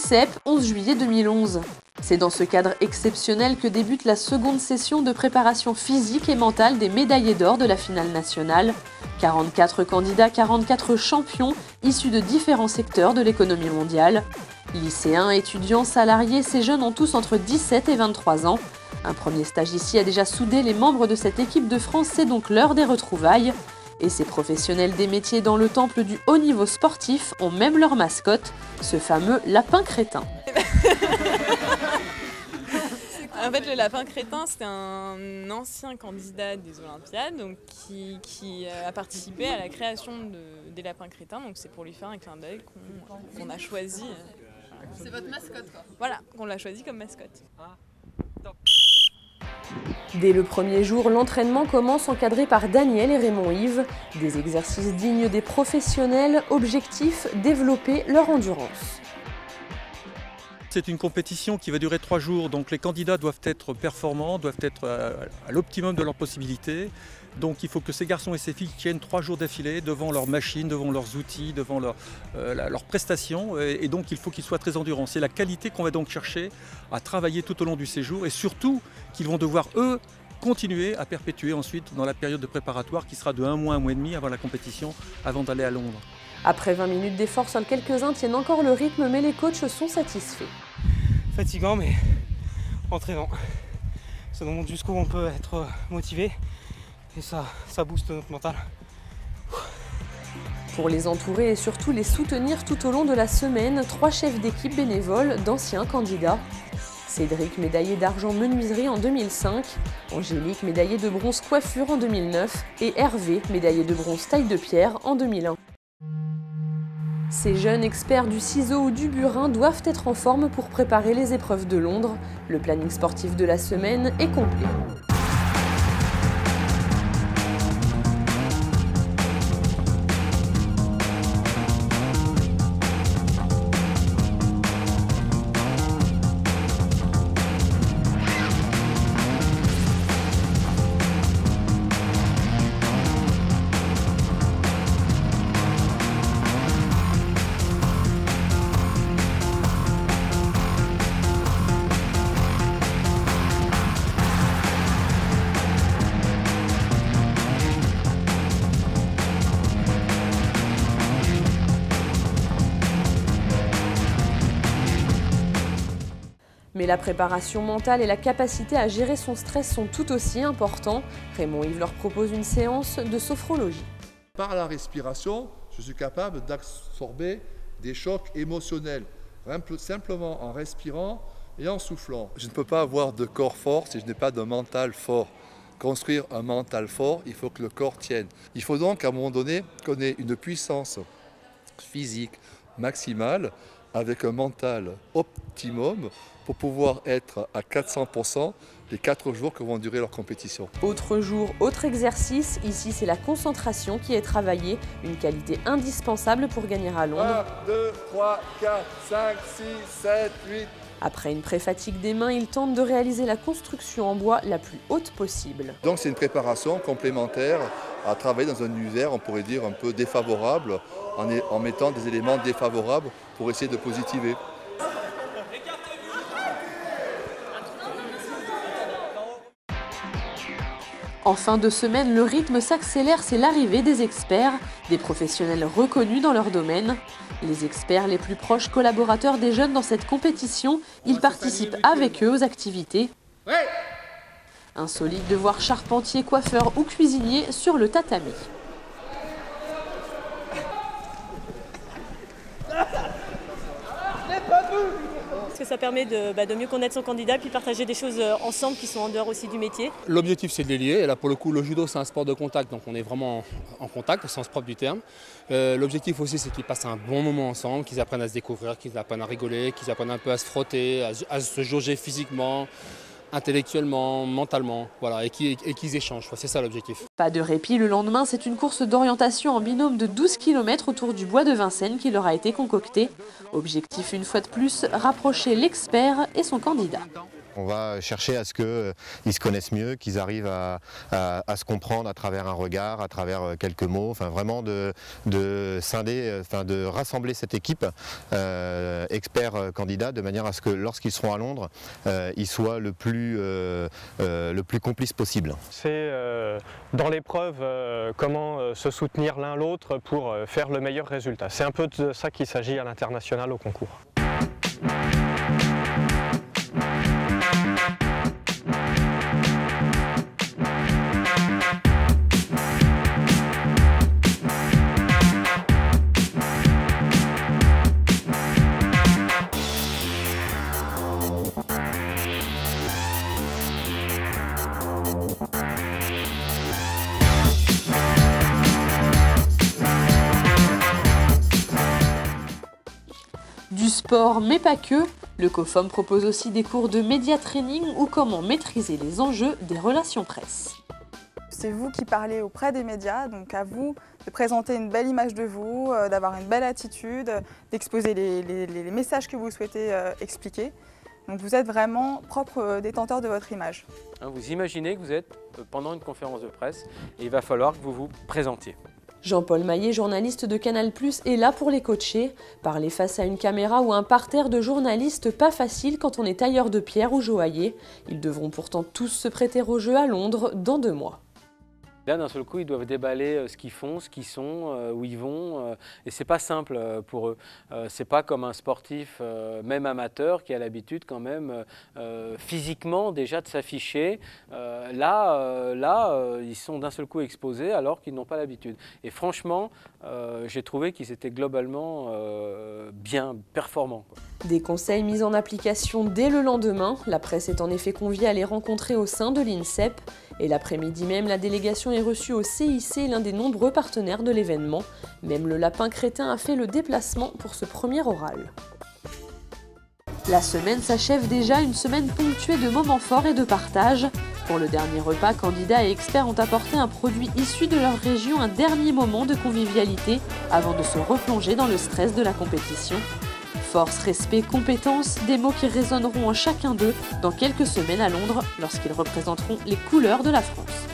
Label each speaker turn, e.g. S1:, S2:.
S1: l'ICEP, 11 juillet 2011. C'est dans ce cadre exceptionnel que débute la seconde session de préparation physique et mentale des médaillés d'or de la finale nationale. 44 candidats, 44 champions, issus de différents secteurs de l'économie mondiale. Lycéens, étudiants, salariés, ces jeunes ont tous entre 17 et 23 ans. Un premier stage ici a déjà soudé les membres de cette équipe de France, c'est donc l'heure des retrouvailles. Et ces professionnels des métiers dans le temple du haut niveau sportif ont même leur mascotte, ce fameux lapin crétin.
S2: En fait, le lapin crétin, c'était un ancien candidat des Olympiades donc qui a participé à la création des lapins crétins. Donc c'est pour lui faire un clin d'œil qu'on a choisi.
S3: C'est votre mascotte, quoi.
S2: Voilà, qu'on l'a choisi comme mascotte.
S1: Dès le premier jour, l'entraînement commence encadré par Daniel et Raymond Yves. Des exercices dignes des professionnels, objectif, développer leur endurance.
S4: C'est une compétition qui va durer 3 jours, donc les candidats doivent être performants, doivent être à l'optimum de leurs possibilités. Donc il faut que ces garçons et ces filles tiennent 3 jours d'affilée devant leurs machines, devant leurs outils, devant leurs prestations. Et donc il faut qu'ils soient très endurants. C'est la qualité qu'on va donc chercher à travailler tout au long du séjour et surtout qu'ils vont devoir, eux, continuer à perpétuer ensuite dans la période de préparatoire qui sera de 1 mois, 1 mois et demi avant la compétition, avant d'aller à Londres.
S1: Après 20 minutes d'effort, seuls quelques-uns tiennent encore le rythme, mais les coachs sont satisfaits.
S5: Fatigant mais entraînant. Ça nous montre jusqu'où on peut être motivé et ça booste notre mental.
S1: Pour les entourer et surtout les soutenir tout au long de la semaine, 3 chefs d'équipe bénévoles d'anciens candidats. Cédric, médaillé d'argent menuiserie en 2005, Angélique, médaillée de bronze coiffure en 2009 et Hervé, médaillé de bronze taille de pierre en 2001. Ces jeunes experts du ciseau ou du burin doivent être en forme pour préparer les épreuves de Londres. Le planning sportif de la semaine est complet. Mais la préparation mentale et la capacité à gérer son stress sont tout aussi importants. Raymond Yves leur propose une séance de sophrologie.
S6: Par la respiration, je suis capable d'absorber des chocs émotionnels, simplement en respirant et en soufflant. Je ne peux pas avoir de corps fort si je n'ai pas de mental fort. Construire un mental fort, il faut que le corps tienne. Il faut donc à un moment donné qu'on ait une puissance physique maximale avec un mental optimum pour pouvoir être à 400% les 4 jours que vont durer leur compétition.
S1: Autre jour, autre exercice. Ici, c'est la concentration qui est travaillée, une qualité indispensable pour gagner à Londres.
S6: 1, 2, 3, 4, 5, 6, 7, 8...
S1: Après une pré-fatigue des mains, ils tentent de réaliser la construction en bois la plus haute possible.
S6: Donc c'est une préparation complémentaire à travailler dans un univers, on pourrait dire, un peu défavorable, en mettant des éléments défavorables pour essayer de positiver.
S1: En fin de semaine, le rythme s'accélère, c'est l'arrivée des experts, des professionnels reconnus dans leur domaine. Les experts les plus proches collaborateurs des jeunes dans cette compétition, ils participent avec eux aux activités. Insolite de voir charpentier, coiffeur ou cuisinier sur le tatami.
S7: Parce que ça permet de mieux connaître son candidat puis partager des choses ensemble qui sont en dehors aussi du métier.
S8: L'objectif c'est de les lier et là pour le coup le judo c'est un sport de contact donc on est vraiment en contact au sens propre du terme. L'objectif aussi c'est qu'ils passent un bon moment ensemble, qu'ils apprennent à se découvrir, qu'ils apprennent à rigoler, qu'ils apprennent un peu à se frotter, à se jauger physiquement, intellectuellement, mentalement, voilà, et qu'ils échangent, c'est ça l'objectif.
S1: Pas de répit le lendemain, c'est une course d'orientation en binôme de 12 km autour du bois de Vincennes qui leur a été concoctée. Objectif une fois de plus, rapprocher l'expert et son candidat.
S9: On va chercher à ce qu'ils se connaissent mieux, qu'ils arrivent à se comprendre à travers un regard, à travers quelques mots, enfin vraiment de scinder, de rassembler cette équipe experts candidats de manière à ce que lorsqu'ils seront à Londres, ils soient le plus complices possible.
S10: C'est dans l'épreuve comment se soutenir l'un l'autre pour faire le meilleur résultat. C'est un peu de ça qu'il s'agit à l'international au concours.
S1: Du sport, mais pas que, le COFOM propose aussi des cours de média training ou comment maîtriser les enjeux des relations presse.
S11: C'est vous qui parlez auprès des médias, donc à vous de présenter une belle image de vous, d'avoir une belle attitude, d'exposer les messages que vous souhaitez expliquer. Donc vous êtes vraiment propre détenteur de votre image.
S12: Vous imaginez que vous êtes pendant une conférence de presse et il va falloir que vous vous présentiez.
S1: Jean-Paul Maillet, journaliste de Canal+, est là pour les coacher. Parler face à une caméra ou un parterre de journalistes, pas facile quand on est tailleur de pierre ou joaillier. Ils devront pourtant tous se prêter au jeu à Londres dans 2 mois.
S12: Là, d'un seul coup, ils doivent déballer ce qu'ils font, ce qu'ils sont, où ils vont. Et c'est pas simple pour eux. C'est pas comme un sportif, même amateur, qui a l'habitude quand même physiquement déjà de s'afficher. Là, ils sont d'un seul coup exposés alors qu'ils n'ont pas l'habitude. Et franchement, j'ai trouvé qu'ils étaient globalement bien performants, quoi.
S1: Des conseils mis en application dès le lendemain. La presse est en effet conviée à les rencontrer au sein de l'INSEP. Et l'après-midi même, la délégation est reçue au CIC, l'un des nombreux partenaires de l'événement. Même le lapin crétin a fait le déplacement pour ce premier oral. La semaine s'achève déjà, une semaine ponctuée de moments forts et de partage. Pour le dernier repas, candidats et experts ont apporté un produit issu de leur région, un dernier moment de convivialité avant de se replonger dans le stress de la compétition. Force, respect, compétence, des mots qui résonneront en chacun d'eux dans quelques semaines à Londres lorsqu'ils représenteront les couleurs de la France.